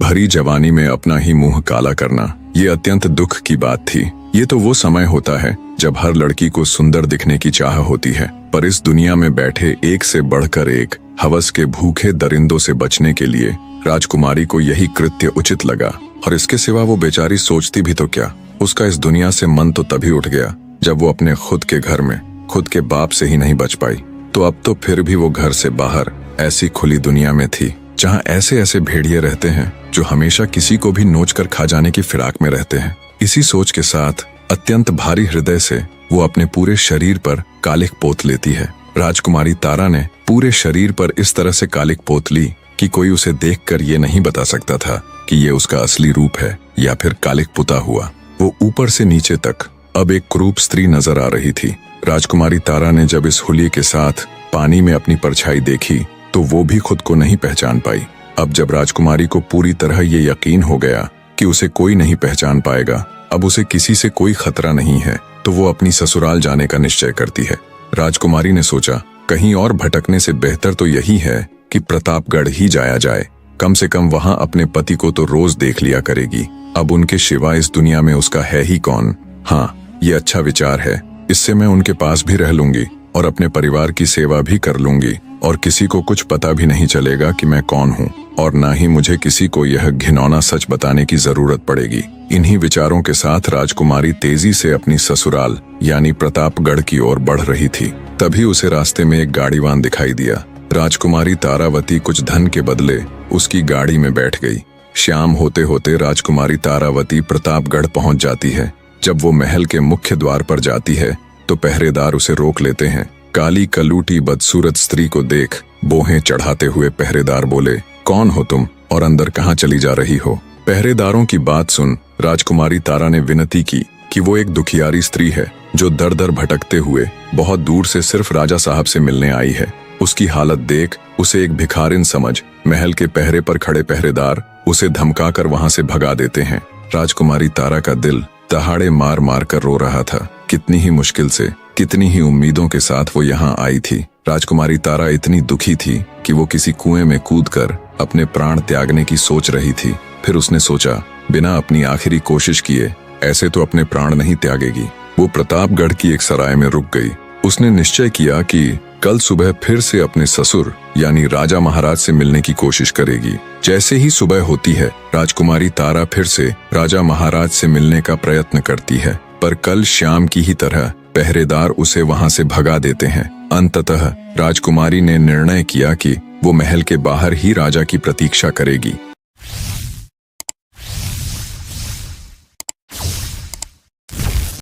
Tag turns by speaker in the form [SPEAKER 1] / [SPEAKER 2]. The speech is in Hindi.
[SPEAKER 1] भरी जवानी में अपना ही मुंह काला करना, ये अत्यंत दुख की बात थी। ये तो वो समय होता है जब हर लड़की को सुंदर दिखने की चाह होती है, पर इस दुनिया में बैठे एक से बढ़कर एक हवस के भूखे दरिंदों से बचने के लिए राजकुमारी को यही कृत्य उचित लगा। और इसके सिवा वो बेचारी सोचती भी तो क्या। उसका इस दुनिया से मन तो तभी उठ गया जब वो अपने खुद के घर में खुद के बाप से ही नहीं बच पाई, तो अब तो फिर भी वो घर से बाहर ऐसी खुली दुनिया में थी जहाँ ऐसे ऐसे भेड़िए रहते हैं जो हमेशा किसी को भी नोच कर खा जाने की फिराक में रहते हैं। इसी सोच के साथ अत्यंत भारी हृदय से वो अपने पूरे शरीर पर कालिक पोत लेती है। राजकुमारी तारा ने पूरे शरीर पर इस तरह से कालिक पोत ली कि कोई उसे देखकर ये नहीं बता सकता था कि ये उसका असली रूप है या फिर कालिक पुता हुआ। वो ऊपर से नीचे तक अब एक क्रूप स्त्री नजर आ रही थी। राजकुमारी तारा ने जब इस हुलिये के साथ पानी में अपनी परछाई देखी तो वो भी खुद को नहीं पहचान पाई। अब जब राजकुमारी को पूरी तरह ये यकीन हो गया कि उसे कोई नहीं पहचान पाएगा, अब उसे किसी से कोई खतरा नहीं है, तो वो अपनी ससुराल जाने का निश्चय करती है। राजकुमारी ने सोचा, कहीं और भटकने से बेहतर तो यही है कि प्रतापगढ़ ही जाया जाए। कम से कम वहां अपने पति को तो रोज देख लिया करेगी। अब उनके सिवा इस दुनिया में उसका है ही कौन। हाँ, ये अच्छा विचार है। इससे मैं उनके पास भी रह लूंगी और अपने परिवार की सेवा भी कर लूंगी और किसी को कुछ पता भी नहीं चलेगा कि मैं कौन हूँ, और ना ही मुझे किसी को यह घिनौना सच बताने की जरूरत पड़ेगी। इन्हीं विचारों के साथ राजकुमारी तेजी से अपनी ससुराल यानी प्रतापगढ़ की ओर बढ़ रही थी। तभी उसे रास्ते में एक गाड़ीवान दिखाई दिया। राजकुमारी तारावती कुछ धन के बदले उसकी गाड़ी में बैठ गई। शाम होते होते राजकुमारी तारावती प्रतापगढ़ पहुंच जाती है। जब वो महल के मुख्य द्वार पर जाती है तो पहरेदार उसे रोक लेते हैं। काली कलूटी बदसूरत स्त्री को देख बोहें चढ़ाते हुए पहरेदार बोले, कौन हो तुम और अंदर कहाँ चली जा रही हो? पहरेदारों की बात सुन राजकुमारी तारा ने विनती की कि वो एक दुखियारी स्त्री है जो दर दर भटकते हुए बहुत दूर से सिर्फ राजा साहब से मिलने आई है। उसकी हालत देख उसे एक भिखारिन समझ महल के पहरे पर खड़े पहरेदार उसे धमकाकर वहां से भगा देते हैं। राजकुमारी तारा का दिल दहाड़े मार मार कर रो रहा था। कितनी ही मुश्किल से, कितनी ही उम्मीदों के साथ वो यहाँ आई थी। राजकुमारी तारा इतनी दुखी थी कि वो किसी कुएं में कूदकर अपने प्राण त्यागने की सोच रही थी। फिर उसने सोचा, बिना अपनी आखिरी कोशिश किए ऐसे तो अपने प्राण नहीं त्यागेगी। वो प्रतापगढ़ की एक सराय में रुक गई। उसने निश्चय किया कि कल सुबह फिर से अपने ससुर यानी राजा महाराज से मिलने की कोशिश करेगी। जैसे ही सुबह होती है राजकुमारी तारा फिर से राजा महाराज से मिलने का प्रयत्न करती है, पर कल शाम की ही तरह पहरेदार उसे वहां से भगा देते हैं। अंततः राजकुमारी ने निर्णय किया कि वो महल के बाहर ही राजा की प्रतीक्षा करेगी।